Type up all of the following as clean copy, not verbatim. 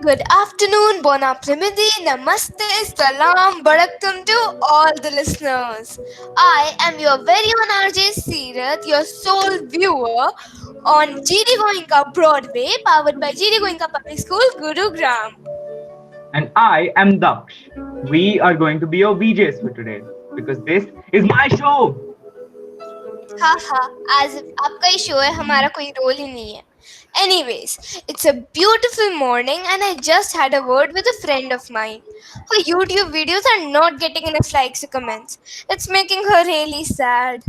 Good afternoon, bon après-midi, namaste, salam, baraktum to all the listeners. I am your very own RJ Seerath, your sole viewer on GD Goenka Broadway, powered by GD Goenka Public School, Gurugram. And I am Daksh. We are going to be your VJs for today because this is my show. हाँ हाँ आज आपका ही show है हमारा कोई role ही नहीं है. Anyways, it's a beautiful morning and I just had a word with a friend of mine. Her YouTube videos are not getting enough likes or comments. It's making her really sad.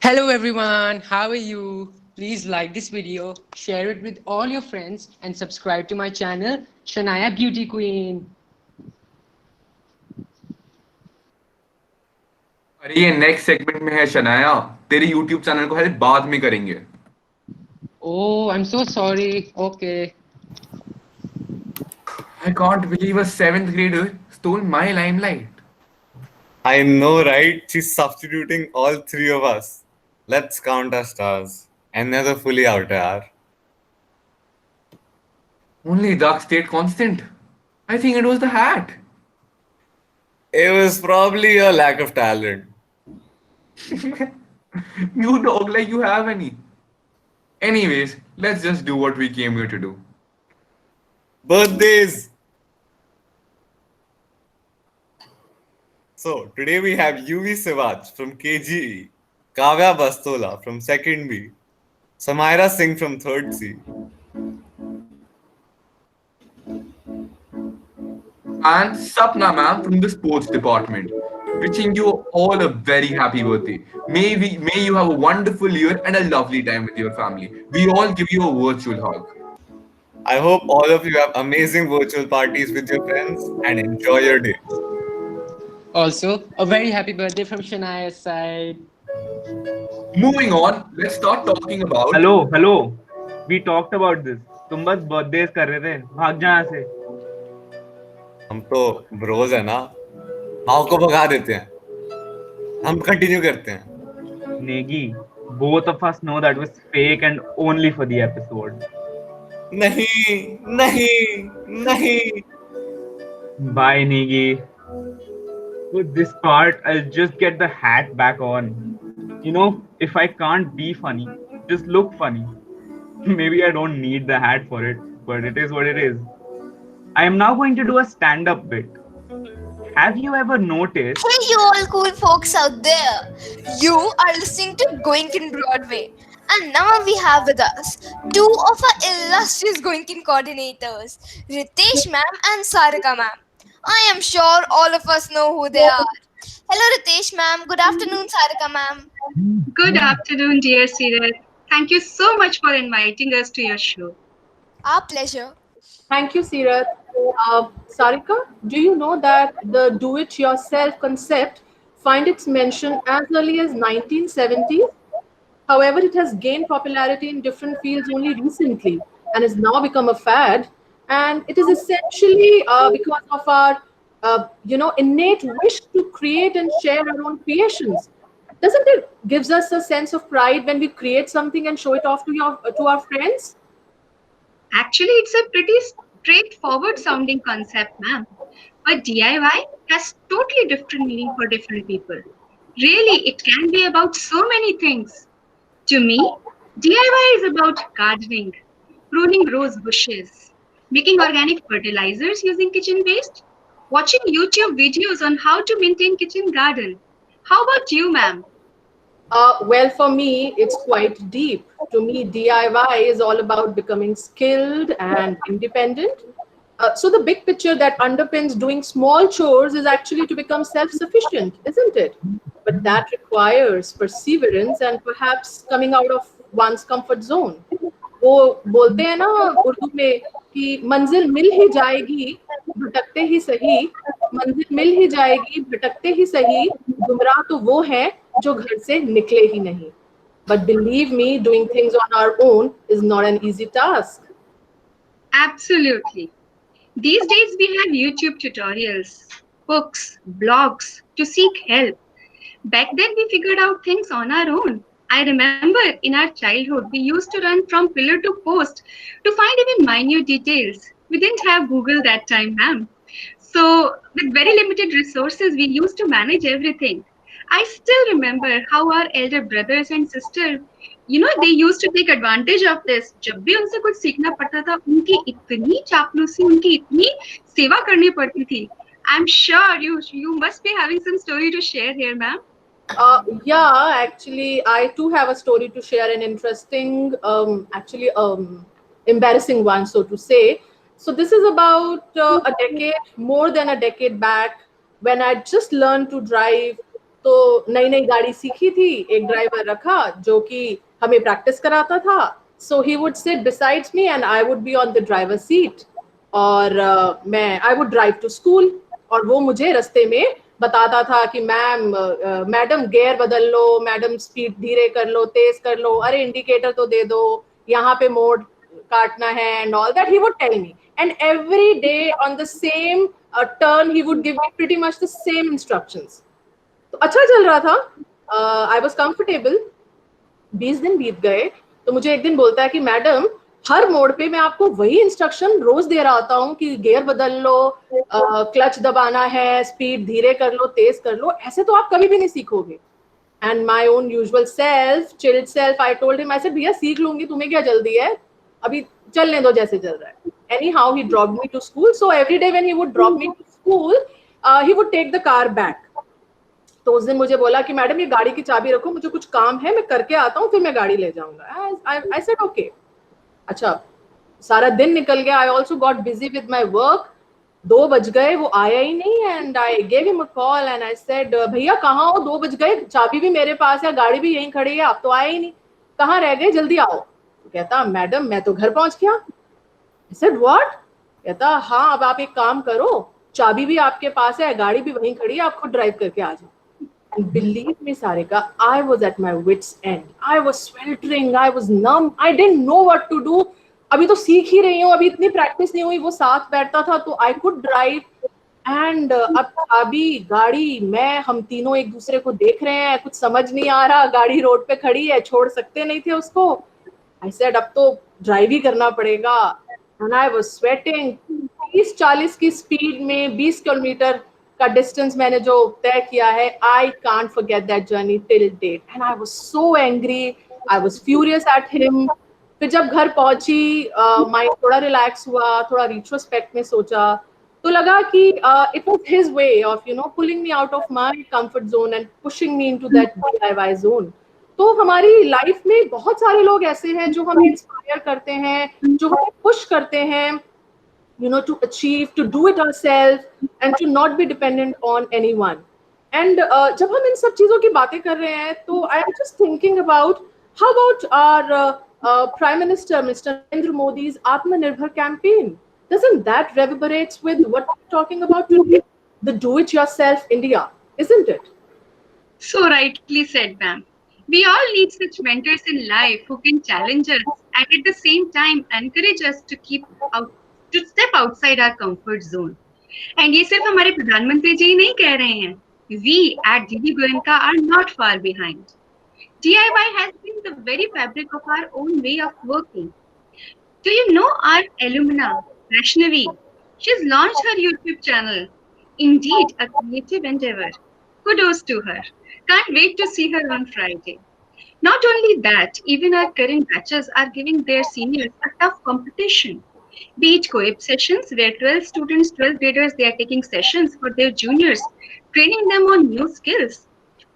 Hello everyone, how are you? Please like this video, share it with all your friends and subscribe to my channel Shania Beauty Queen. अरे ये next segment में है शनाया. तेरे YouTube channel को है बाद में करेंगे. Oh, I'm so sorry. Okay. I can't believe a seventh grader stole my limelight. I know, right? She's substituting all three of us. Let's count our stars. Another fully out hour. Only Duck stayed constant. I think it was the hat. It was probably a lack of talent. You talk like you have any. Anyways, let's just do what we came here to do. Birthdays! So, today we have UV Sivaj from KGE, Kavya Bastola from 2nd B, Samaira Singh from 3rd C, And Sapna ma'am from the sports department. Wishing you all a very happy birthday. May you have a wonderful year and a lovely time with your family. We all give you a virtual hug. I hope all of you have amazing virtual parties with your friends and enjoy your day. Also, a very happy birthday from Shania's side. Moving on, let's start talking about. Hello. We talked about this. तुम बस birthdays कर रहे थे. भाग जा यहाँ से. हम तो ब्रोज है ना, माओ को भगा देते हैं. हम कंटिन्यू करते हैं. Negi, both of us know that was fake and only for the episode. नहीं, नहीं, नहीं. Bye, Negi. For this part, I'll just get the hat back on. You know, if I can't be funny, just look funny. Maybe I don't need the hat for it, but it is what it is. I am now going to do a stand-up bit. Have you ever noticed? Hey, you all cool folks out there! You are listening to Goenkin Broadway. And now we have with us two of our illustrious Goenkin coordinators, Ritesh ma'am and Sarika ma'am. I am sure all of us know who they are. Hello Ritesh ma'am, good afternoon Sarika ma'am. Good afternoon, dear Sirat. Thank you so much for inviting us to your show. Our pleasure. Thank you, Seerath. Sarika, do you know that the do-it-yourself concept find its mention as early as 1970s? However, it has gained popularity in different fields only recently and has now become a fad. And it is essentially because of our, innate wish to create and share our own creations. Doesn't it gives us a sense of pride when we create something and show it off to our friends? Actually, it's a pretty straightforward sounding concept, ma'am. But DIY has totally different meaning for different people. Really, it can be about so many things. To me, DIY is about gardening, pruning rose bushes, making organic fertilizers using kitchen waste, watching YouTube videos on how to maintain kitchen garden. How about you, ma'am? Well, for me, it's quite deep. To me, DIY is all about becoming skilled and independent. So the big picture that underpins doing small chores is actually to become self-sufficient, isn't it? But that requires perseverance and perhaps coming out of one's comfort zone. वो बोलते हैं ना उर्दू में कि मंजिल मिल ही जाएगी भटकते ही सही, मंजिल मिल ही जाएगी भटकते ही सही, गुमराह तो वो है जो घर से निकले ही नहीं. But believe me, doing things on our own is not an easy task. Absolutely. These days we have YouTube tutorials, books, blogs to seek help. Back then we figured out things on our own. I remember in our childhood we used to run from pillar to post to find even minute details. We didn't have Google that time, ma'am. So, with very limited resources, we used to manage everything. I still remember how our elder brothers and sisters, they used to take advantage of this. जब भी उनसे कुछ सीखना पड़ता था, उनकी इतनी चापलूसी, उनकी इतनी सेवा करनी पड़ती थी. I'm sure you must be having some story to share here, ma'am. Yeah, actually, I too have a story to share, an interesting, embarrassing one, so to say. So this is about a decade, more than a decade back, when I just learned to drive. तो नई नई गाड़ी सीखी थी, एक driver रखा जो कि हमें प्रैक्टिस कराता था. So he would sit besides me and I would be on the driver's seat. और I would drive to school और वो मुझे रास्ते में बताता था कि मैडम गियर बदल लो, मैडम स्पीड धीरे कर लो, तेज कर लो, अरे इंडिकेटर तो दे दो, यहाँ पे मोड़ काटना है, and all that he would tell me. And every day on the same turn he would give me pretty much the same instructions. तो अच्छा चल रहा था, आई वॉज कंफर्टेबल. 20 दिन बीत गए तो मुझे एक दिन बोलता है कि मैडम हर मोड़ पे मैं आपको वही इंस्ट्रक्शन रोज दे रहा होता हूँ कि गियर बदल लो, क्लच दबाना है, स्पीड धीरे कर लो, तेज कर लो, ऐसे तो आप कभी भी नहीं सीखोगे. And my own usual self, chilled self, I told him, I said भैया सीख लूंगी, तुम्हें क्या जल्दी है, अभी चलने दो जैसे चल रहा है. Anyhow he dropped me to school. So every day when he would drop me to school he would take the car back. तो उस दिन मुझे बोला कि मैडम ये गाड़ी की चाबी रखो, मुझे कुछ काम है, मैं करके आता हूँ, फिर मैं गाड़ी ले जाऊंगा. I said okay. अच्छा, सारा दिन निकल गया. I also got busy with my work. 2 बज गए, वो आया ही नहीं. And I gave him a call and I said भैया कहाँ हो, 2 बज गए, चाबी भी मेरे पास है, गाड़ी भी यहीं खड़ी है, आप तो आए ही नहीं, कहाँ रह गए, जल्दी आओ. तो कहता मैडम मैं तो घर पहुंच गया. I said what. कहता हाँ, अब आप एक काम करो, चाबी भी आपके पास है, गाड़ी भी वहीं खड़ी है, आप खुद ड्राइव करके आ जाओ. And believe me, Sarika, I was at my wit's end. I was sweltering, I was numb, I didn't know what to do. अभी तो सीख ही रही हूँ, अभी इतनी प्रैक्टिस नहीं हुई. वो साथ बैठता था तो I could drive. And अब अभी गाड़ी, मैं, हम तीनों एक दूसरे को देख रहे हैं, कुछ समझ नहीं आ रहा, गाड़ी रोड पे खड़ी है, छोड़ सकते नहीं थे उसको. I said अब तो ड्राइव ही करना पड़ेगा. And I was sweating. 30-40 की स्पीड में 20 किलोमीटर का डिस्टेंस मैंने जो तय किया है, I can't forget that journey till date. And I was so angry, I was furious at him. फिर जब घर पहुंची, माइंड थोड़ा रिलैक्स हुआ, थोड़ा रिट्रोस्पेक्ट में सोचा, तो लगा कि it was his way of pulling me out of my comfort zone and pushing me into that DIY zone. तो हमारी लाइफ में बहुत सारे लोग ऐसे हैं जो हमें इंस्पायर करते हैं, जो हमें पुश करते हैं, to achieve, to do it ourselves and to not be dependent on anyone. And जब हम इन सब चीजों की बातें कर रहे हैं, तो I am just thinking about how about our Prime Minister, Mr. Narendra Modi's Atmanirbhar campaign. Doesn't that reverberates with what we're talking about today? The do-it-yourself India, isn't it? So rightly said, ma'am. We all need such mentors in life who can challenge us and at the same time encourage us to step outside our comfort zone. And ये सिर्फ हमारे प्रधानमंत्री जी नहीं कह रहे हैं. We at DD Goenka are not far behind. DIY has been the very fabric of our own way of working. Do you know our alumna, Vaishnavi? She's launched her YouTube channel. Indeed, a creative endeavor. Kudos to her. Can't wait to see her on Friday. Not only that, even our current batches are giving their seniors a tough competition. Be it co-op sessions where 12 students, 12 graders, they are taking sessions for their juniors, training them on new skills,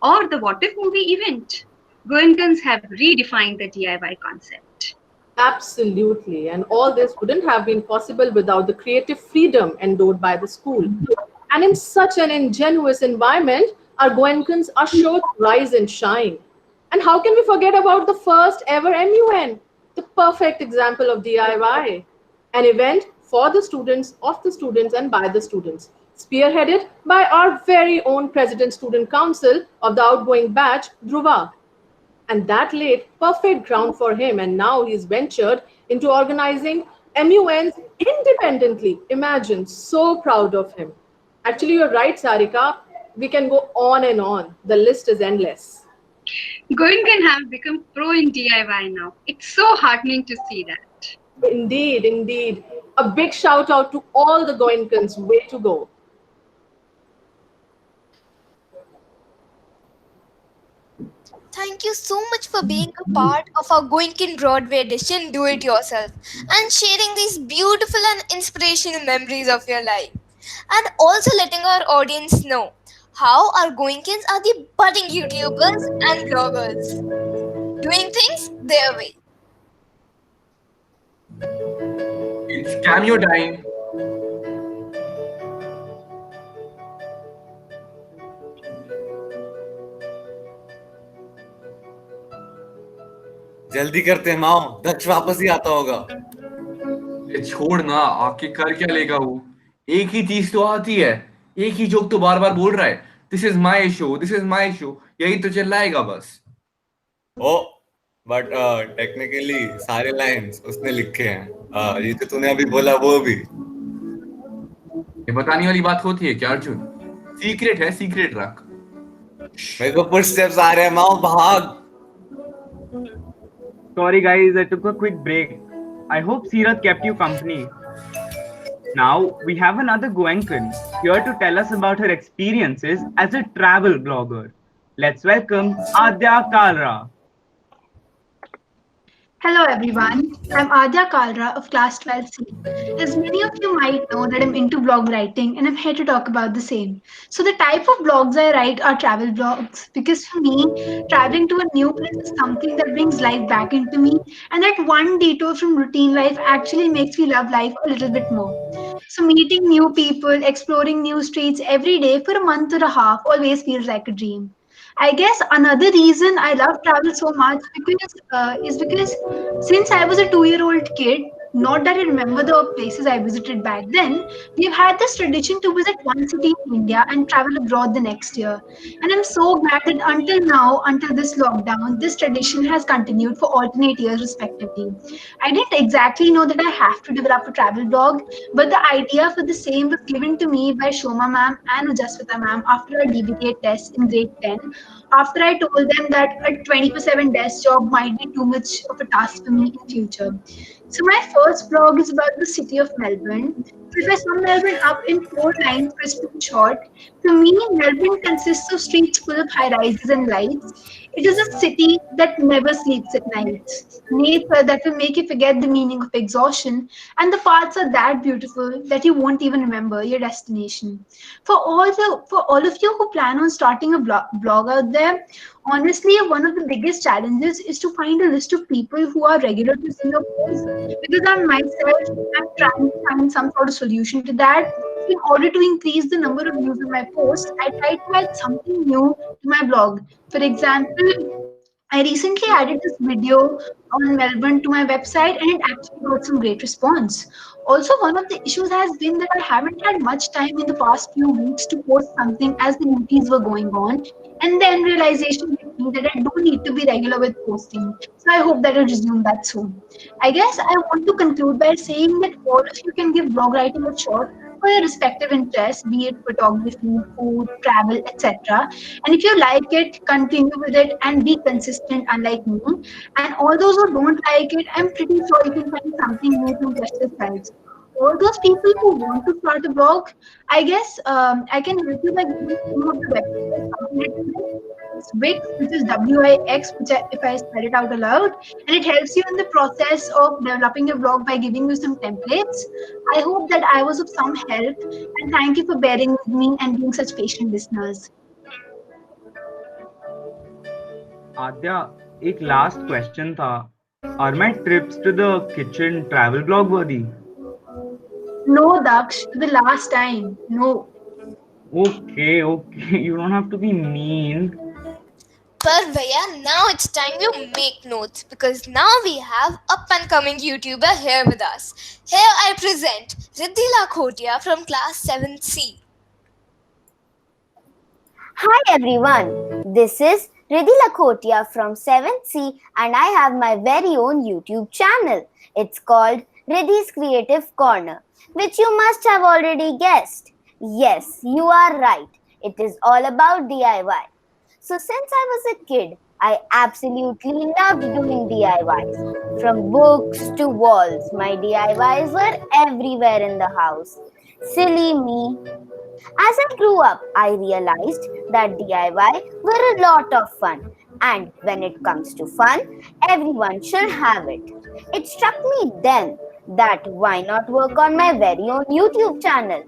or the What If movie event. Goenkans have redefined the DIY concept. Absolutely. And all this wouldn't have been possible without the creative freedom endowed by the school. And in such an ingenuous environment, our Goenkans are sure to rise and shine. And how can we forget about the first ever MUN, the perfect example of DIY? An event for the students, of the students, and by the students, spearheaded by our very own President Student Council of the outgoing batch, Dhruva. And that laid perfect ground for him, and now he's ventured into organizing MUNs independently. Imagine, so proud of him. Actually, you're right, Sarika. We can go on and on. The list is endless. Goenkan have become pro in DIY now. It's so heartening to see that. Indeed, indeed. A big shout out to all the Goenkans. Way to go. Thank you so much for being a part of our Goinkin Broadway edition Do It Yourself and sharing these beautiful and inspirational memories of your life. And also letting our audience know how our Goinkins are the budding YouTubers and bloggers, doing things their way. It's cameo time. जल्दी करते हैं माओ, दक्ष वापस ही आता होगा। ये छोड़ ना, आके कर क्या लेगा वो? एक ही चीज तो आती है, एक ही जोक तो बार बार बोल रहा है, this is my show, this is my show, यही तो चिल्लाएगा बस। ओ बट टेक्निकली सारे लाइंस उसने लिखे हैं। ये तो तूने अभी बोला वो भी। ये बताने वाली बात होती है क्या अर्जुन? सीक्रेट है, सीक्रेट रख। मेरे को फुटस्टेप्स आ रहे हैं माओ, भाग। Sorry guys, I took a quick break. I hope Seerath kept you company. Now we have another Goenkan here to tell us about her experiences as a travel blogger. Let's welcome Adya Kalra. Hello everyone, I'm Adya Kalra of Class 12C. As many of you might know that I'm into blog writing and I'm here to talk about the same. So the type of blogs I write are travel blogs because for me, traveling to a new place is something that brings life back into me, and that one detour from routine life actually makes me love life a little bit more. So meeting new people, exploring new streets every day for a month or a half always feels like a dream. I guess another reason I love travel so much is because since I was a 2-year-old kid, not that I remember the places I visited back then, we've had this tradition to visit one city in India and travel abroad the next year. And I'm so glad that until now, until this lockdown, this tradition has continued for alternate years respectively. I didn't exactly know that I have to develop a travel blog, but the idea for the same was given to me by Shoma ma'am and Ujaswita ma'am after a DBTA test in grade 10, after I told them that a 24/7 desk job might be too much of a task for me in future. So my first blog is about the city of Melbourne. So if I sum Melbourne up in 4 lines, crisp and short, to me, Melbourne consists of streets full of high rises and lights. It is a city that never sleeps at night. Nature that will make you forget the meaning of exhaustion, and the paths are that beautiful that you won't even remember your destination. For all of you who plan on starting a blog out there, honestly, one of the biggest challenges is to find a list of people who are regular to see your posts. Because I myself am trying to find some sort of solution to that. In order to increase the number of views of my posts, I try to add something new to my blog. For example, I recently added this video on Melbourne to my website and it actually got some great response. Also, one of the issues has been that I haven't had much time in the past few weeks to post something as the duties were going on, and then realization hit me that I do need to be regular with posting. So I hope that I'll resume that soon. I guess I want to conclude by saying that all of you can give blog writing a shot for your respective interests, be it photography, food, travel, etc. And if you like it, continue with it and be consistent, unlike me. And all those who don't like it, I'm pretty sure you can find something new to just yourselves. All those people who want to start a blog, I guess I can help you by giving some of the websites. It's Wix, which is Wix, if I spell it out aloud, and it helps you in the process of developing your blog by giving you some templates. I hope that I was of some help, and thank you for bearing with me and being such patient listeners. आद्या, एक last question था। Are my trips to the kitchen travel blog worthy? No, Daksh, the last time. No. Okay, you don't have to be mean. But Bhaiya, now it's time you make notes because now we have up and coming YouTuber here with us. Here I present Riddhi Lakhotia from class 7C. Hi everyone, this is Riddhi Lakhotia from 7th C and I have my very own YouTube channel. It's called Riddhi's Creative Corner, which you must have already guessed. Yes, you are right. It is all about DIY. So, since I was a kid, I absolutely loved doing DIYs. From books to walls, my DIYs were everywhere in the house. Silly me. As I grew up, I realized that DIY were a lot of fun. And when it comes to fun, everyone should have it. It struck me then that why not work on my very own YouTube channel?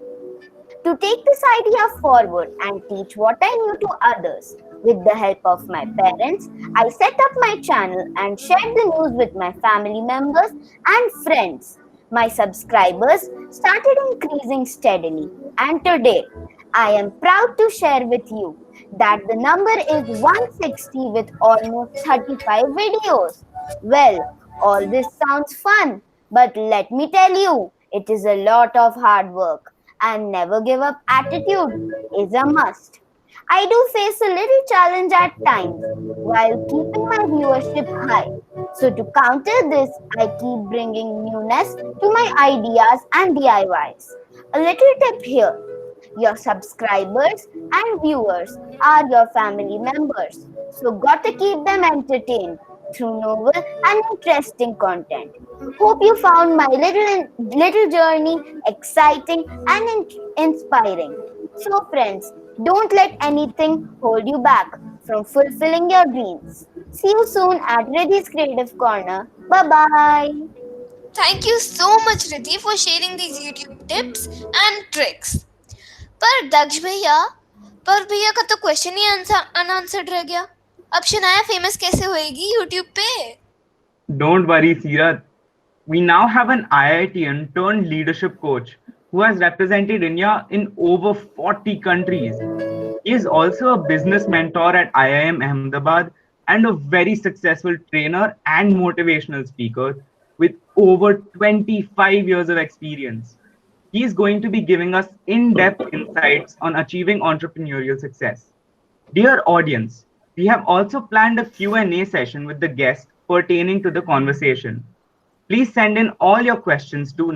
To take this idea forward and teach what I knew to others. With the help of my parents, I set up my channel and shared the news with my family members and friends. My subscribers started increasing steadily, and today I am proud to share with you that the number is 160 with almost 35 videos. Well, all this sounds fun, but let me tell you, it is a lot of hard work, and never give up attitude is a must. I do face a little challenge at times while keeping my viewership high. So, to counter this, I keep bringing newness to my ideas and DIYs. A little tip here: your subscribers and viewers are your family members, so gotta keep them entertained through novel and interesting content. Hope you found my little journey exciting and inspiring. So, friends, don't let anything hold you back from fulfilling your dreams. See you soon at Riddhi's Creative Corner. Bye bye. Thank you so much, Riddhi, for sharing these YouTube tips and tricks. पर दक्ष भैया का तो question ही unanswered रह गया. अब Shanaya famous कैसे होएगी YouTube पे? Don't worry, Seerat. We now have an IITian turned leadership coach who has represented India in over 40 countries. He is also a business mentor at IIM Ahmedabad and a very successful trainer and motivational speaker with over 25 years of experience. He is going to be giving us in-depth insights on achieving entrepreneurial success. Dear audience, we have also planned a Q&A session with the guest pertaining to the conversation. Please send in all your questions to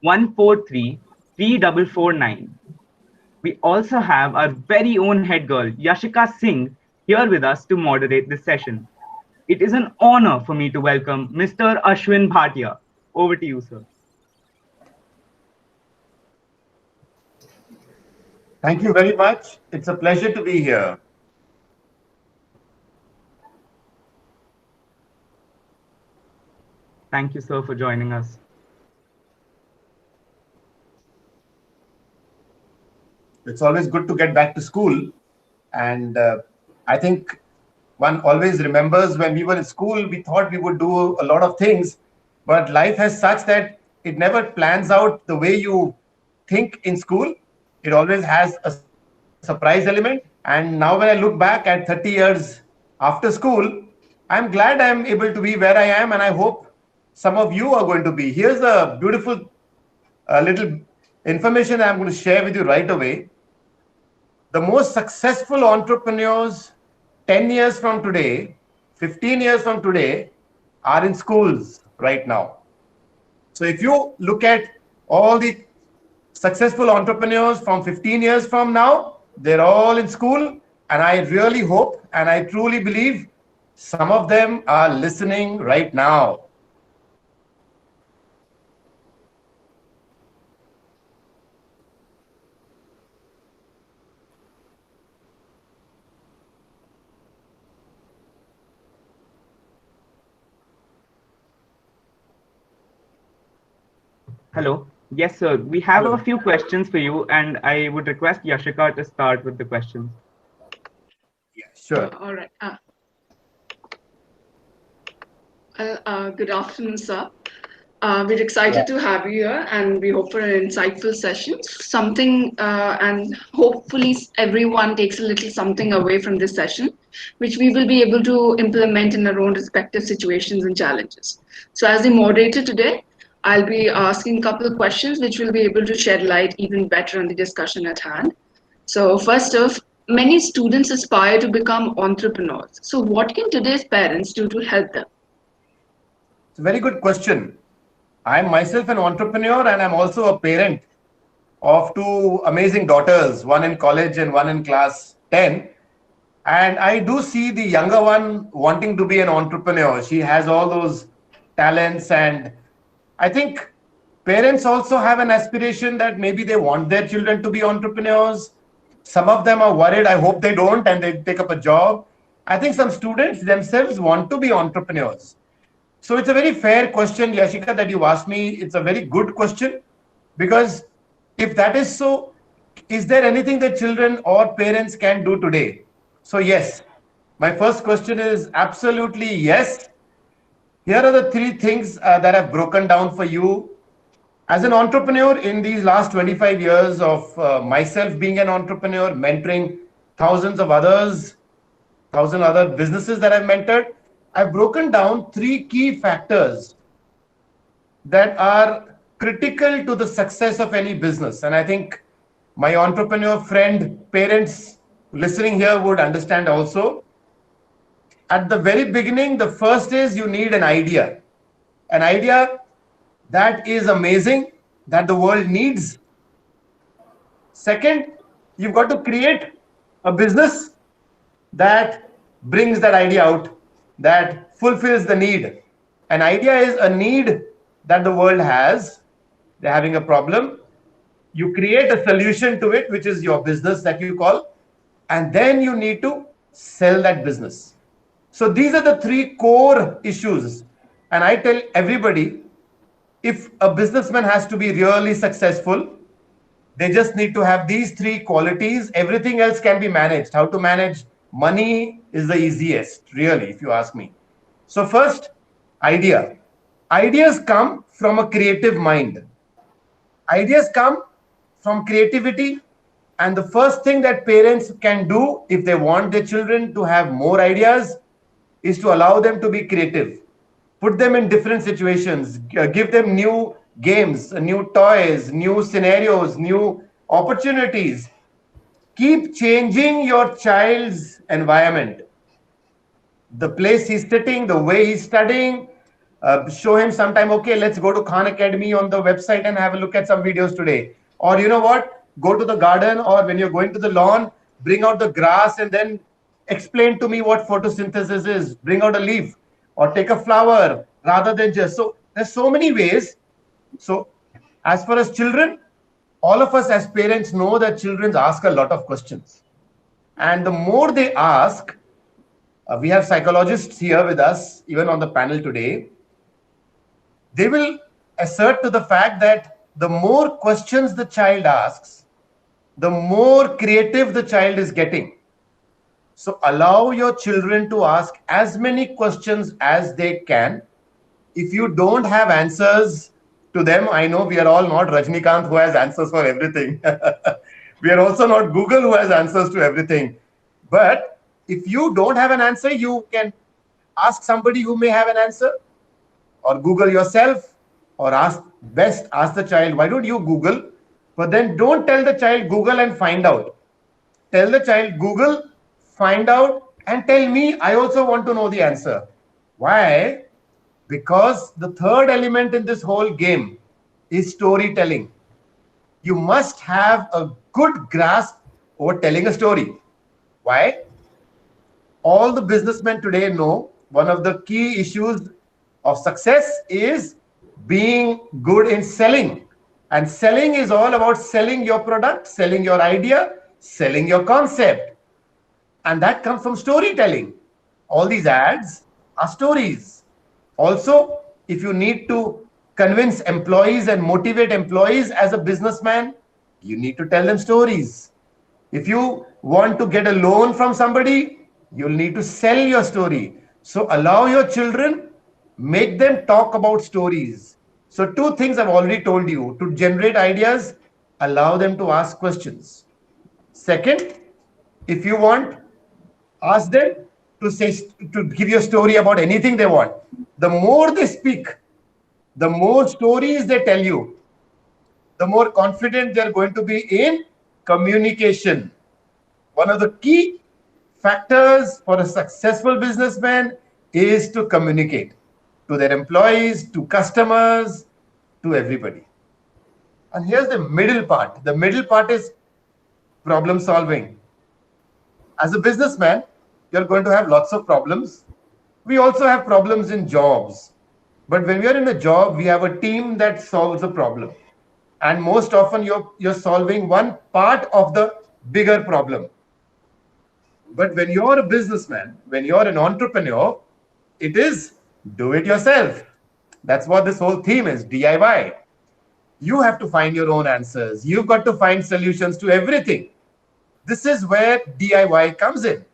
973-143-3449. We also have our very own head girl, Yashika Singh, here with us to moderate this session. It is an honor for me to welcome Mr. Ashwin Bhatia. Over to you, sir. Thank you very much. It's a pleasure to be here. Thank you, sir, for joining us. It's always good to get back to school. And I think one always remembers when we were in school, we thought we would do a lot of things, but life is such that it never plans out the way you think in school. It always has a surprise element. And now when I look back at 30 years after school, I'm glad I'm able to be where I am, and I hope some of you are going to be. Here's a beautiful little information I'm going to share with you right away. The most successful entrepreneurs 10 years from today, 15 years from today, are in schools right now. So if you look at all the successful entrepreneurs from 15 years from now, they're all in school. And I really hope and I truly believe some of them are listening right now. Hello. Yes, sir. We have a few questions for you, and I would request Yashika to start with the questions. Yeah, sure. All right. Good afternoon, sir. We're excited to have you here, and we hope for an insightful session. And hopefully everyone takes a little something away from this session, which we will be able to implement in our own respective situations and challenges. So as the moderator today, I'll be asking a couple of questions which will be able to shed light even better on the discussion at hand. So first off, many students aspire to become entrepreneurs. So what can today's parents do to help them? It's a very good question. I'm myself an entrepreneur and I'm also a parent of two amazing daughters, one in college and one in class 10. And I do see the younger one wanting to be an entrepreneur. She has all those talents. And I think parents also have an aspiration that maybe they want their children to be entrepreneurs. Some of them are worried, I hope they don't, and they take up a job. I think some students themselves want to be entrepreneurs. So it's a very fair question, Yashika, that you asked me. It's a very good question because if that is so, is there anything that children or parents can do today? So yes, my first question is absolutely yes. Here are the three things that I've broken down for you. As an entrepreneur in these last 25 years of myself being an entrepreneur, mentoring thousands of others, 1,000 other businesses that I've mentored, I've broken down three key factors that are critical to the success of any business. And I think my entrepreneur friend, parents listening here would understand also. At the very beginning, the first is you need an idea that is amazing, that the world needs. Second, you've got to create a business that brings that idea out, that fulfills the need. An idea is a need that the world has. They're having a problem. You create a solution to it, which is your business that you call, and then you need to sell that business. So these are the three core issues. And I tell everybody, if a businessman has to be really successful, they just need to have these three qualities. Everything else can be managed. How to manage money is the easiest, really, if you ask me. So first, idea. Ideas come from a creative mind. Ideas come from creativity. And the first thing that parents can do if they want their children to have more ideas is to allow them to be creative. Put them in different situations, give them new games, new toys, new scenarios, new opportunities. Keep changing your child's environment. The place he's sitting, the way he's studying, show him sometime, okay, let's go to Khan Academy on the website and have a look at some videos today. Or you know what, go to the garden, or when you're going to the lawn, bring out the grass and then explain to me what photosynthesis is. Bring out a leaf or take a flower rather than just. So there's so many ways. So as far as children, all of us as parents know that children ask a lot of questions. And the more they ask, we have psychologists here with us, even on the panel today, they will assert to the fact that the more questions the child asks, the more creative the child is getting. So allow your children to ask as many questions as they can. If you don't have answers to them, I know we are all not Rajnikant who has answers for everything. We are also not Google who has answers to everything. But if you don't have an answer, you can ask somebody who may have an answer, or Google yourself, or ask the child, why don't you Google? But then don't tell the child Google and find out. Tell the child Google, find out, and tell me, I also want to know the answer. Why? Because the third element in this whole game is storytelling. You must have a good grasp over telling a story. Why? All the businessmen today know one of the key issues of success is being good in selling. And selling is all about selling your product, selling your idea, selling your concept. And that comes from storytelling. All these ads are stories. Also, if you need to convince employees and motivate employees as a businessman, you need to tell them stories. If you want to get a loan from somebody, you'll need to sell your story. So allow your children, make them talk about stories. So two things I've already told you. To generate ideas, allow them to ask questions. Second, if you want, ask them to give you a story about anything they want. The more they speak, the more stories they tell you, the more confident they're going to be in communication. One of the key factors for a successful businessman is to communicate to their employees, to customers, to everybody. And here's the middle part. The middle part is problem solving. As a businessman, you're going to have lots of problems. We also have problems in jobs. But when we are in a job, we have a team that solves a problem. And most often you're solving one part of the bigger problem. But when you're a businessman, when you're an entrepreneur, it is do it yourself. That's what this whole theme is, DIY. You have to find your own answers. You've got to find solutions to everything. This is where DIY comes in.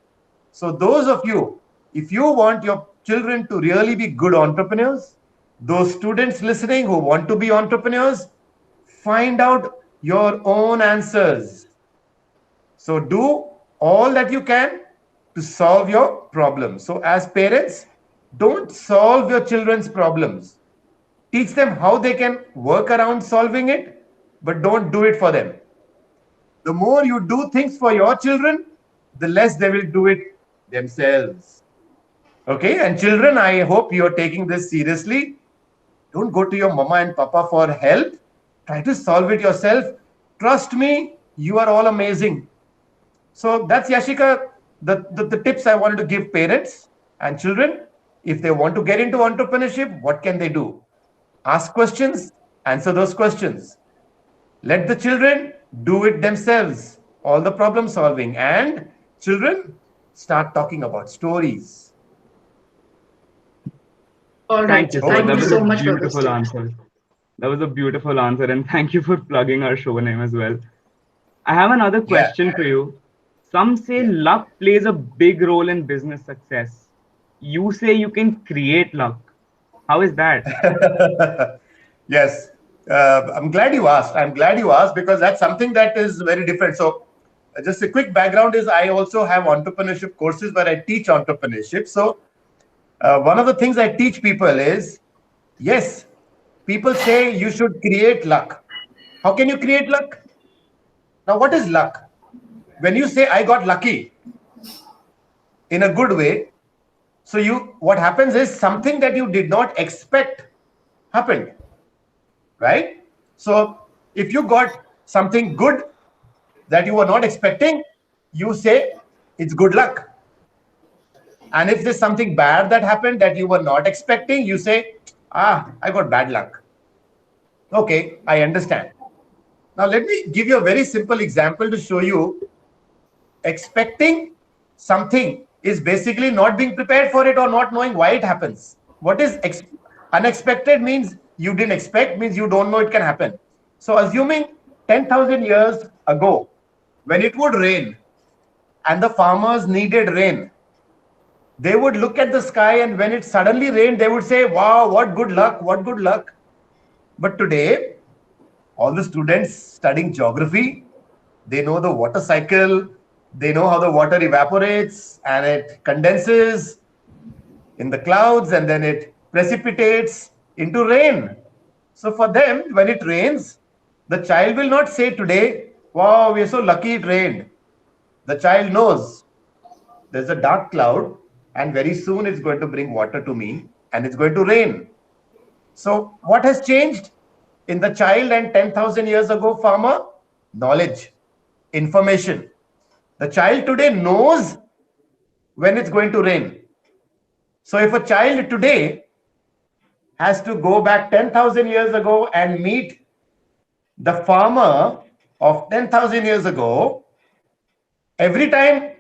So those of you, if you want your children to really be good entrepreneurs, those students listening who want to be entrepreneurs, find out your own answers. So do all that you can to solve your problem. So as parents, don't solve your children's problems. Teach them how they can work around solving it, but don't do it for them. The more you do things for your children, the less they will do it themselves. Okay, and children, I hope you're taking this seriously. Don't go to your mama and papa for help. Try to solve it yourself. Trust me, you are all amazing. So that's, Yashika, the tips I wanted to give parents and children. If they want to get into entrepreneurship, what can they do? Ask questions, answer those questions. Let the children do it themselves, all the problem solving. And children, start talking about stories. All right. Thank you, sir. Thank That you was so a much for this. beautiful answer. That was a beautiful answer, and thank you for plugging our show name as well. I have another question for you. Some say luck plays a big role in business success. You say you can create luck. How is that? Yes. I'm glad you asked. I'm glad you asked because that's something that is very different. So just a quick background is I also have entrepreneurship courses where I teach entrepreneurship. So one of the things I teach people is, yes, people say you should create luck. How can you create luck? Now, what is luck? When you say I got lucky in a good way, so what happens is something that you did not expect happened, right? So if you got something good that you were not expecting, you say it's good luck. And if there's something bad that happened that you were not expecting, you say, I got bad luck. Okay, I understand. Now let me give you a very simple example to show you. Expecting something is basically not being prepared for it or not knowing why it happens. What is unexpected means you didn't expect, means you don't know it can happen. So assuming 10,000 years ago, when it would rain and the farmers needed rain, they would look at the sky, and when it suddenly rained, they would say, wow, what good luck, what good luck. But today, all the students studying geography, they know the water cycle, they know how the water evaporates and it condenses in the clouds and then it precipitates into rain. So for them, when it rains, the child will not say today, wow, we're so lucky it rained. The child knows there's a dark cloud and very soon it's going to bring water to me and it's going to rain. So what has changed in the child and 10,000 years ago farmer? Knowledge, information. The child today knows when it's going to rain. So if a child today has to go back 10,000 years ago and meet the farmer of 10,000 years ago, every time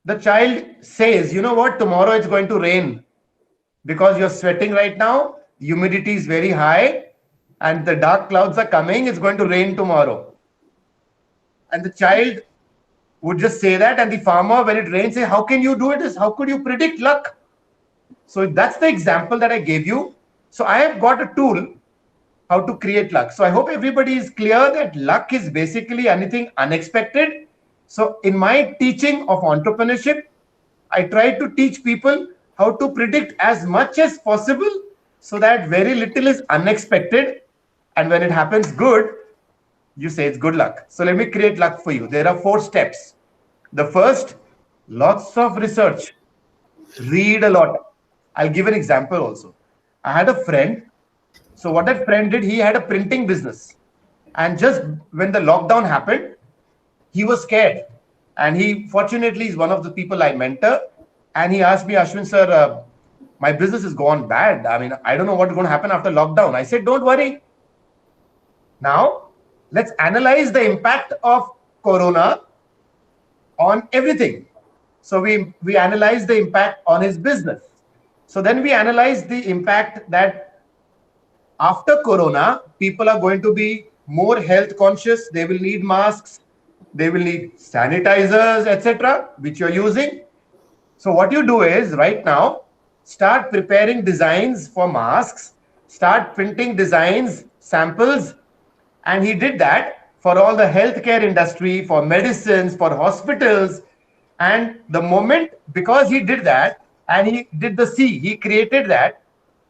the child says, you know what, tomorrow it's going to rain because you're sweating right now, humidity is very high and the dark clouds are coming, it's going to rain tomorrow. And the child would just say that, and the farmer, when it rains, say, how can you do it? How could you predict luck? So that's the example that I gave you. So I have got a tool how to create luck. So I hope everybody is clear that luck is basically anything unexpected. So in my teaching of entrepreneurship, I try to teach people how to predict as much as possible so that very little is unexpected. And when it happens good, you say it's good luck. So let me create luck for you. There are 4 steps. The first, lots of research. Read a lot. I'll give an example also. I had a friend. So what that friend did, he had a printing business. And just when the lockdown happened, he was scared. And he, fortunately, is one of the people I mentor. And he asked me, Ashwin sir, my business has gone bad. I mean, I don't know what's going to happen after lockdown. I said, don't worry. Now, let's analyze the impact of Corona on everything. So we analyze the impact on his business. So then we analyze the impact that after Corona, people are going to be more health conscious. They will need masks. They will need sanitizers, etc., which you're using. So what you do is right now, start preparing designs for masks, start printing designs, samples. And he did that for all the healthcare industry, for medicines, for hospitals. And the moment, because he did that, and he did the C, he created that.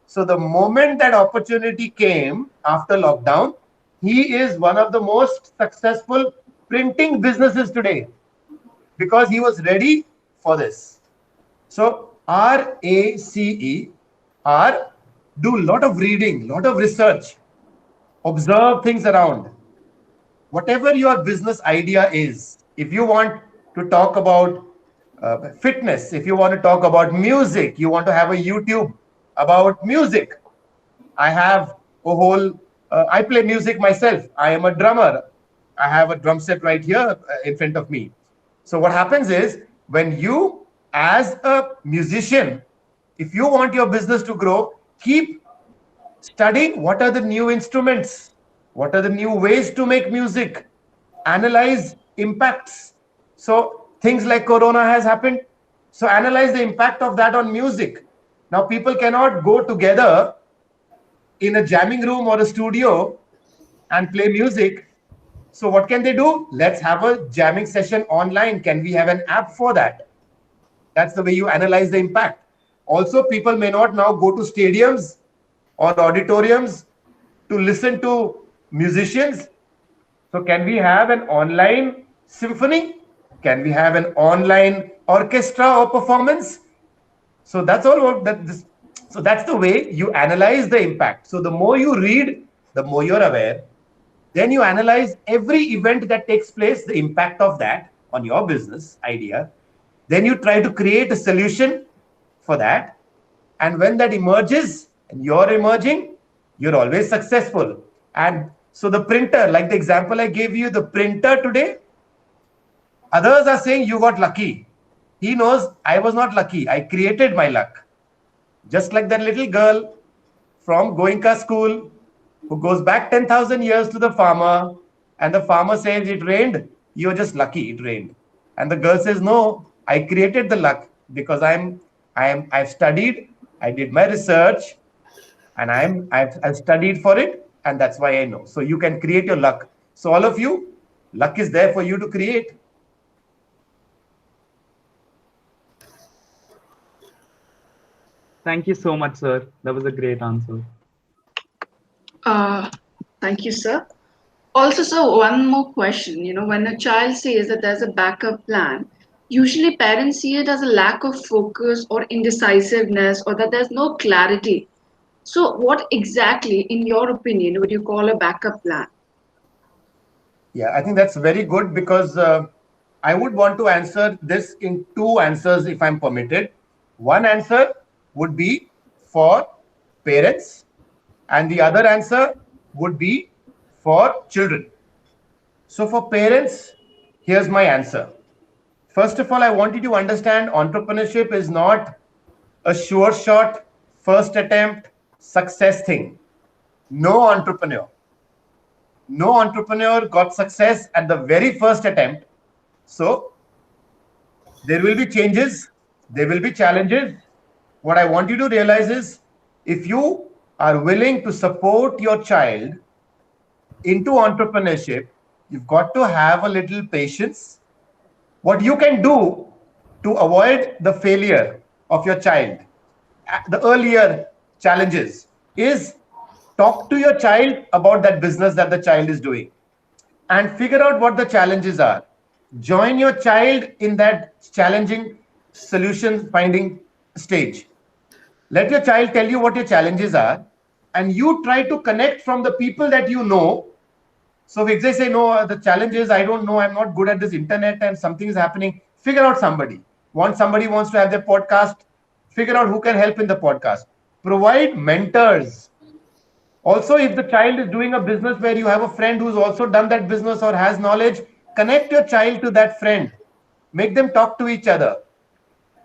So the moment that opportunity came after lockdown, he is one of the most successful printing businesses today because he was ready for this. So RACE, R, do a lot of reading, lot of research, observe things around. Whatever your business idea is, if you want to talk about fitness, if you want to talk about music, you want to have a YouTube about music. I have a whole, I play music myself. I am a drummer. I have a drum set right here in front of me. So what happens is when you, as a musician, if you want your business to grow, keep studying what are the new instruments, what are the new ways to make music, analyze impacts. So things like Corona has happened. So analyze the impact of that on music. Now people cannot go together in a jamming room or a studio and play music. So what can they do? Let's have a jamming session online. Can we have an app for that? That's the way you analyze the impact. Also, people may not now go to stadiums or auditoriums to listen to musicians. So can we have an online symphony? Can we have an online orchestra or performance? So that's all that this. So that's the way you analyze the impact. So the more you read, the more you're aware. Then you analyze every event that takes place, the impact of that on your business idea. Then you try to create a solution for that. And when that emerges and you're emerging, you're always successful. And so the printer, like the example I gave you, the printer today, others are saying you got lucky. He knows I was not lucky. I created my luck. Just like that little girl from Goenka school who goes back 10,000 years to the farmer, and the farmer says it rained, you're just lucky it rained. And the girl says, no, I created the luck because I've studied, I did my research, and I've studied for it, and that's why I know. So you can create your luck. So all of you, luck is there for you to create. Thank you so much, sir. That was a great answer. Thank you, sir. Also, sir, one more question. You know, when a child says that there's a backup plan, usually parents see it as a lack of focus or indecisiveness or that there's no clarity. So, what exactly, in your opinion, would you call a backup plan? Yeah, I think that's very good because I would want to answer this in two answers if I'm permitted. One answer would be for parents, and the other answer would be for children. So for parents, here's my answer. First of all, I want you to understand entrepreneurship is not a sure shot, first attempt, success thing. No entrepreneur got success at the very first attempt. So there will be changes, there will be challenges. What I want you to realize is if you are willing to support your child into entrepreneurship, you've got to have a little patience. What you can do to avoid the failure of your child, the earlier challenges, is talk to your child about that business that the child is doing and figure out what the challenges are. Join your child in that challenging solution finding stage. Let your child tell you what your challenges are. and you try to connect from the people that you know. So if they say, no, the challenge is, I don't know, I'm not good at this internet and something is happening, figure out somebody. Somebody wants to have their podcast, figure out who can help in the podcast. Provide mentors. Also, if the child is doing a business where you have a friend who's also done that business or has knowledge, connect your child to that friend. Make them talk to each other.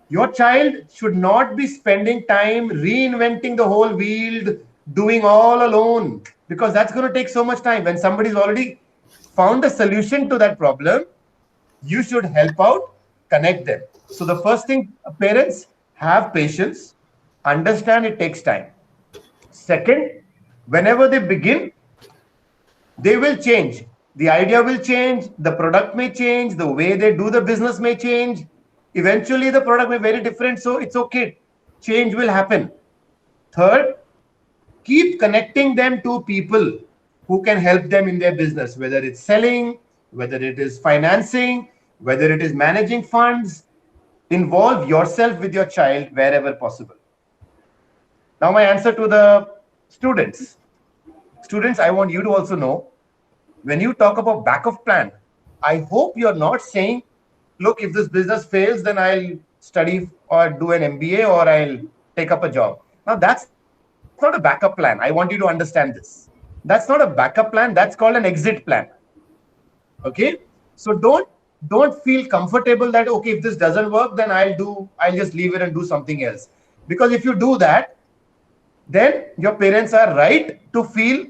Your child should not be spending time reinventing the whole wheel, doing all alone, because that's going to take so much time. When somebody's already found a solution to that problem, you should help out, connect them. So the first thing, parents, have patience, understand it takes time. Second, whenever they begin, they will change. The idea will change, the product may change, the way they do the business may change. Eventually, the product may be very different, so it's okay. Change will happen. Third, keep connecting them to people who can help them in their business, whether it's selling, whether it is financing, whether it is managing funds. Involve yourself with your child wherever possible. Now, my answer to the students. Students, I want you to also know, when you talk about backup plan, I hope you're not saying, look, if this business fails, then I'll study or do an MBA or I'll take up a job. Now, that's not a backup plan. I want you to understand this. That's not a backup plan. That's called an exit plan. Okay? So don't feel comfortable that, okay, if this doesn't work, then I'll just leave it and do something else. Because if you do that, then your parents are right to feel,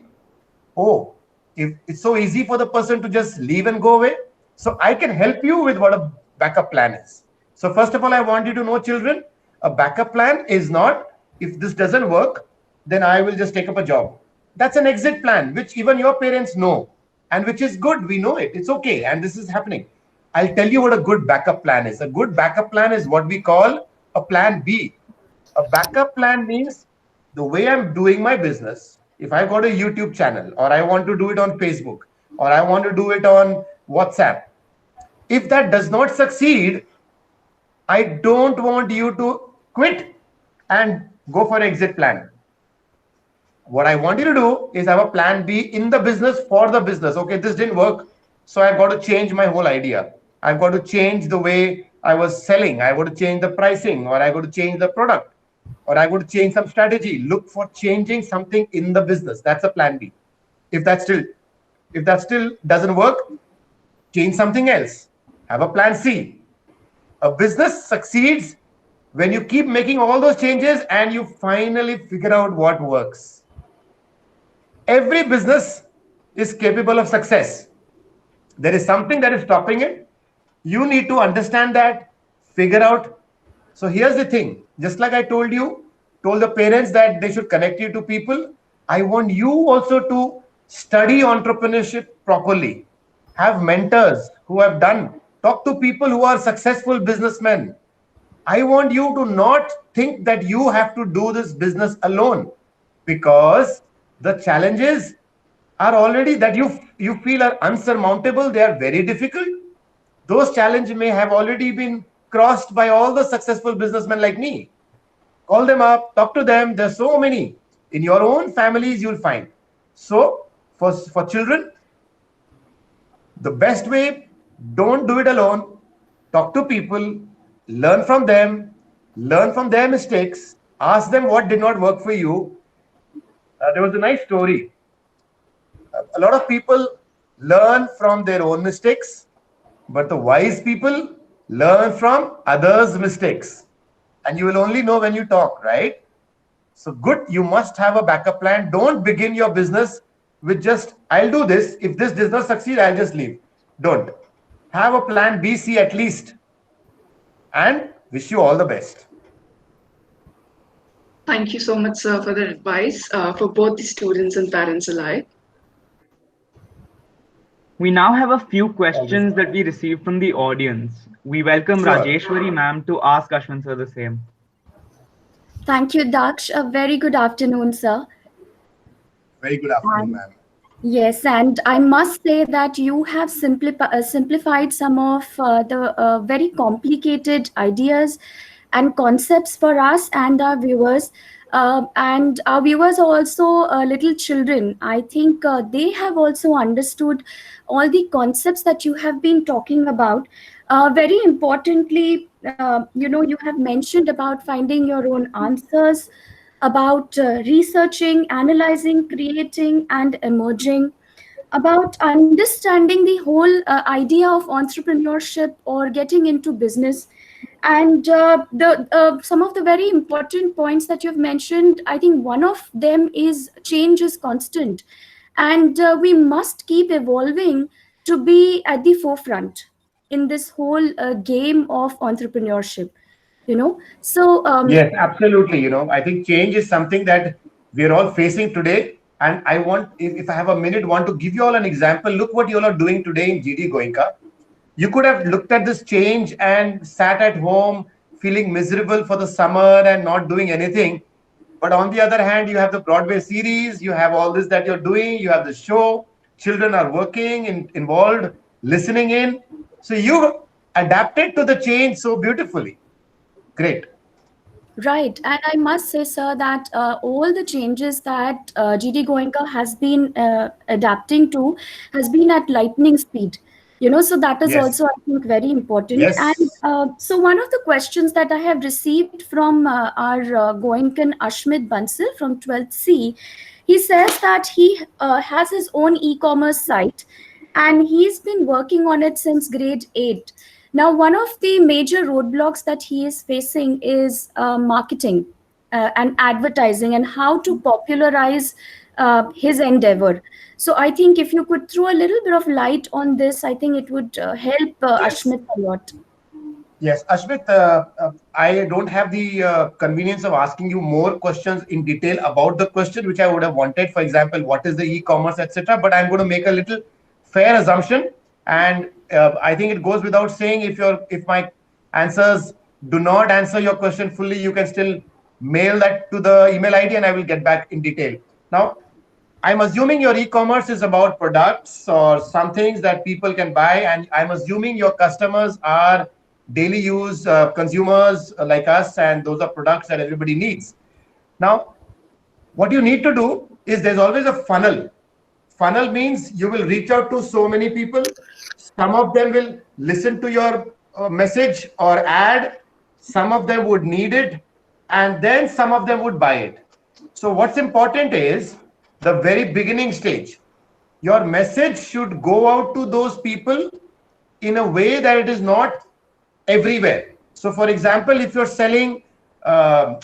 oh, if it's so easy for the person to just leave and go away. So I can help you with what a backup plan is. So first of all, I want you to know, children, a backup plan is not, if this doesn't work, then I will just take up a job. That's an exit plan, which even your parents know, and which is good. We know it. It's okay. And this is happening. I'll tell you what a good backup plan is. A good backup plan is what we call a plan B. A backup plan means the way I'm doing my business, if I've got a YouTube channel, or I want to do it on Facebook, or I want to do it on WhatsApp, if that does not succeed, I don't want you to quit and go for an exit plan. What I want you to do is have a plan B in the business for the business. Okay, this didn't work, so I've got to change my whole idea. I've got to change the way I was selling. I got to change the pricing, or I got to change the product, or I got to change some strategy. Look for changing something in the business. That's a plan B. If that still doesn't work, change something else. Have a plan C. A business succeeds when you keep making all those changes and you finally figure out what works. Every business is capable of success. There is something that is stopping it. You need to understand that, figure out. So here's the thing. Just like I told the parents that they should connect you to people, I want you also to study entrepreneurship properly. Have mentors who have done. Talk to people who are successful businessmen. I want you to not think that you have to do this business alone, because the challenges are already that you feel are unsurmountable. They are very difficult. Those challenges may have already been crossed by all the successful businessmen like me. Call them up, talk to them. There's so many. In your own families, you'll find. So for children, the best way, don't do it alone. Talk to people, learn from them, learn from their mistakes, ask them what did not work for you. There was a nice story. A lot of people learn from their own mistakes, but the wise people learn from others' mistakes. And you will only know when you talk, right? So good, you must have a backup plan. Don't begin your business with just, I'll do this. If this does not succeed, I'll just leave. Don't. Have a plan B, C at least. And wish you all the best. Thank you so much, sir, for the advice for both the students and parents alike. We now have a few questions that we received from the audience. We welcome Sure. Rajeshwari ma'am to ask Ashwin sir the same. Thank you, Daksh. A very good afternoon, sir. Very good afternoon, ma'am. Yes, and I must say that you have simplified some of the very complicated ideas and concepts for us and our viewers. And our viewers are also little children. I think they have also understood all the concepts that you have been talking about. Very importantly, you have mentioned about finding your own answers, about researching, analyzing, creating, and emerging, about understanding the whole idea of entrepreneurship or getting into business. And the some of the very important points that you've mentioned, I think one of them is change is constant, and we must keep evolving to be at the forefront in this whole game of entrepreneurship. So Yes, absolutely. I think change is something that we're all facing today. And I want, if I have a minute, want to give you all an example. Look what you all are doing today in GD Goenka. You could have looked at this change and sat at home feeling miserable for the summer and not doing anything. But on the other hand, you have the Broadway series, you have all this that you're doing, you have the show, children are working, involved, listening in. So you adapted to the change so beautifully. Great. Right, and I must say, sir, that all the changes that GD Goenka has been adapting to has been at lightning speed. So that is Yes. also, I think, very important. And Yes. so one of the questions that I have received from our Goenkan Ashmit Bansal from 12th C, he says that he has his own e-commerce site, and he's been working on it since grade 8. Now, one of the major roadblocks that he is facing is marketing and advertising, and how to popularize his endeavor. So I think if you could throw a little bit of light on this, I think it would help Yes. Ashmit a lot. Yes, Ashmit, I don't have the convenience of asking you more questions in detail about the question, which I would have wanted. For example, what is the e-commerce, etc. But I'm going to make a little fair assumption, and I think it goes without saying, if my answers do not answer your question fully, you can still mail that to the email ID, and I will get back in detail. Now, I'm assuming your e-commerce is about products or some things that people can buy, and I'm assuming your customers are daily use consumers like us, and those are products that everybody needs. Now, what you need to do is, there's always a funnel. Funnel means you will reach out to so many people. Some of them will listen to your message or ad. Some of them would need it, and then some of them would buy it. So what's important is the very beginning stage. Your message should go out to those people in a way that it is not everywhere. So for example, if you're selling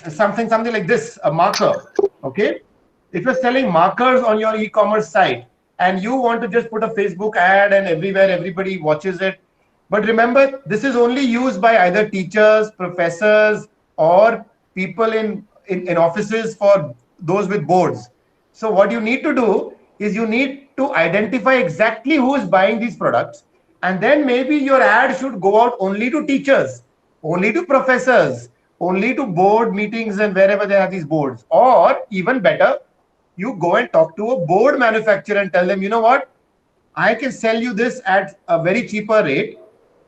something like this, a marker, okay? If you're selling markers on your e-commerce site and you want to just put a Facebook ad and everywhere everybody watches it, but remember, this is only used by either teachers, professors, or people in offices for those with boards. So what you need to do is you need to identify exactly who is buying these products, and then maybe your ad should go out only to teachers, only to professors, only to board meetings and wherever they have these boards. Or even better, you go and talk to a board manufacturer and tell them, you know what, I can sell you this at a very cheaper rate.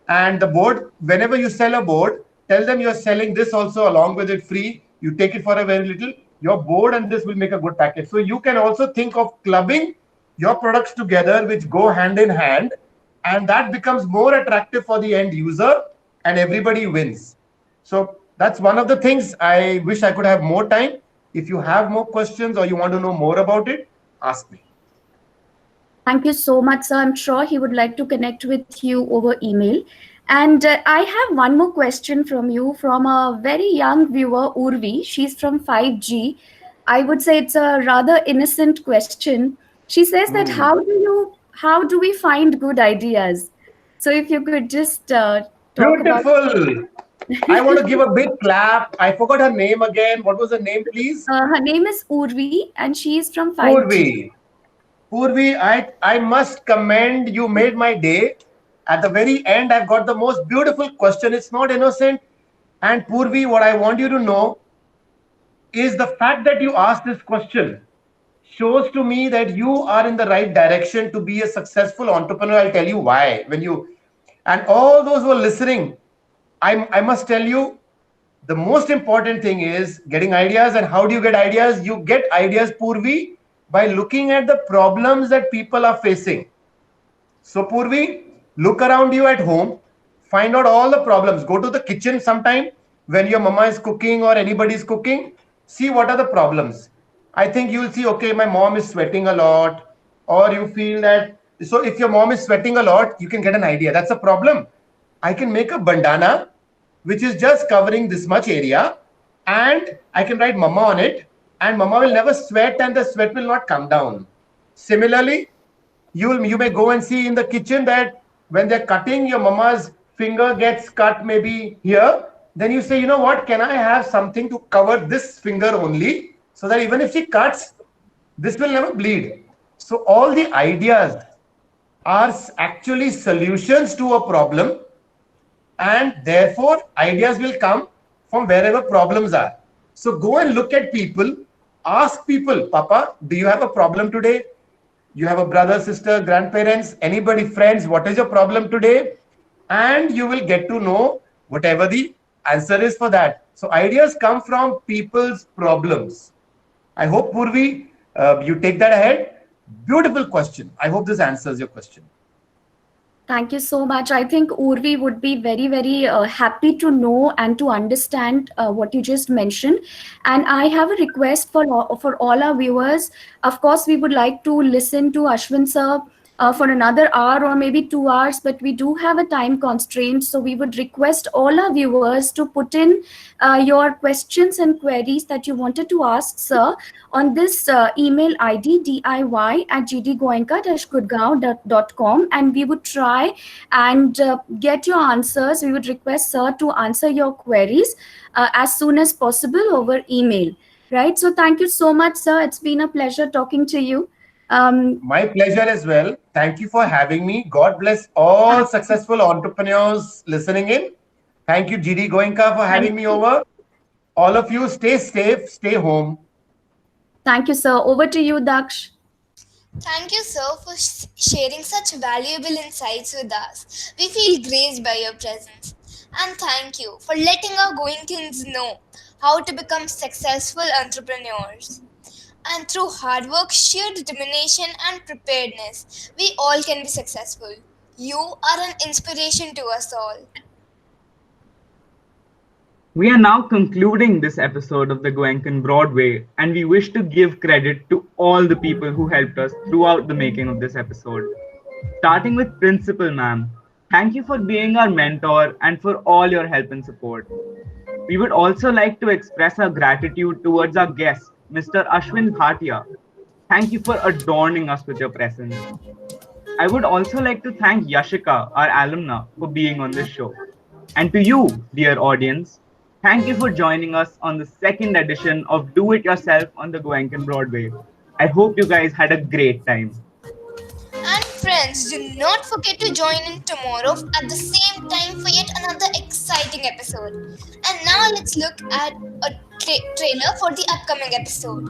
And the board, whenever you sell a board, tell them you're selling this also along with it free. You take it for a very little. Your board and this will make a good package. So you can also think of clubbing your products together, which go hand in hand, and that becomes more attractive for the end user, and everybody wins. So that's one of the things. I wish I could have more time. If you have more questions or you want to know more about it, ask me. Thank you so much, sir. I'm sure he would like to connect with you over email. And I have one more question from you, from a very young viewer, Urvi. She's from 5G. I would say it's a rather innocent question. She says that how do we find good ideas? So if you could just talk Beautiful. I want to give a big clap. I forgot her name again. What was her name, please? Her name is Urvi, and she is from 5G. Purvi, I must commend you. Made my day. At the very end, I've got the most beautiful question. It's not innocent. And Purvi, what I want you to know is the fact that you asked this question shows to me that you are in the right direction to be a successful entrepreneur. I'll tell you why. And all those who are listening, I must tell you, The most important thing is getting ideas. And how do you get ideas? You get ideas, Purvi, by looking at the problems that people are facing. So, Purvi, look around you at home, find out all the problems. Go to the kitchen sometime when your mama is cooking or anybody is cooking. See what are the problems. I think you'll see, okay, my mom is sweating a lot, or you feel that. So, if your mom is sweating a lot, you can get an idea. That's a problem. I can make a bandana which is just covering this much area, and I can write mama on it, and mama will never sweat and the sweat will not come down. Similarly, you may go and see in the kitchen that when they're cutting, your mama's finger gets cut maybe here. Then you say, you know what, can I have something to cover this finger only, so that even if she cuts, this will never bleed. So all the ideas are actually solutions to a problem, and therefore ideas will come from wherever problems are. So go and look at people, ask people, Papa, do you have a problem today? You have a brother, sister, grandparents, anybody, friends, what is your problem today? And you will get to know whatever the answer is for that. So ideas come from people's problems. I hope, Purvi, you take that ahead. Beautiful question. I hope this answers your question. Thank you so much. I think Urvi would be very, very happy to know and to understand what you just mentioned. And I have a request for all our viewers. Of course, we would like to listen to Ashwin sir for another hour or maybe 2 hours, but we do have a time constraint. So we would request all our viewers to put in your questions and queries that you wanted to ask sir on this email ID diy@gdgoenka-gurgaon.com, and we would try and get your answers. We would request sir to answer your queries as soon as possible over email. Right. So thank you so much, sir. It's been a pleasure talking to you. My pleasure as well. Thank you for having me. God bless all successful entrepreneurs listening in. Thank you, GD Goenka, for having me over. All of you, stay safe, stay home. Thank you, sir. Over to you, Daksh. Thank you, sir, for sharing such valuable insights with us. We feel graced by your presence. And thank you for letting our Goenkins know how to become successful entrepreneurs. And through hard work, sheer determination, and preparedness, we all can be successful. You are an inspiration to us all. We are now concluding this episode of the Goenkan Broadway, and we wish to give credit to all the people who helped us throughout the making of this episode. Starting with Principal Ma'am, thank you for being our mentor and for all your help and support. We would also like to express our gratitude towards our guest, Mr. Ashwin Bhatia. Thank you for adorning us with your presence. I would also like to thank Yashika, our alumna, for being on this show. And to you, dear audience, thank you for joining us on the second edition of Do It Yourself on the Goenkan Broadway. I hope you guys had a great time. And friends, do not forget to join in tomorrow at the same time for yet another exciting episode. And now let's look at a trailer for the upcoming episode.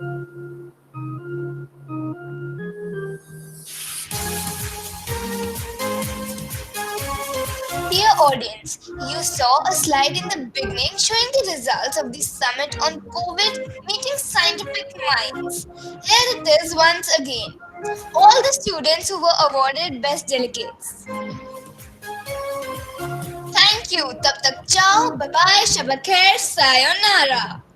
Dear audience, you saw a slide in the beginning showing the results of the summit on COVID meeting scientific minds. Here it is once again. All the students who were awarded best delegates. Thank you. Tab tak ciao. Bye bye. Shabakher. Sayonara.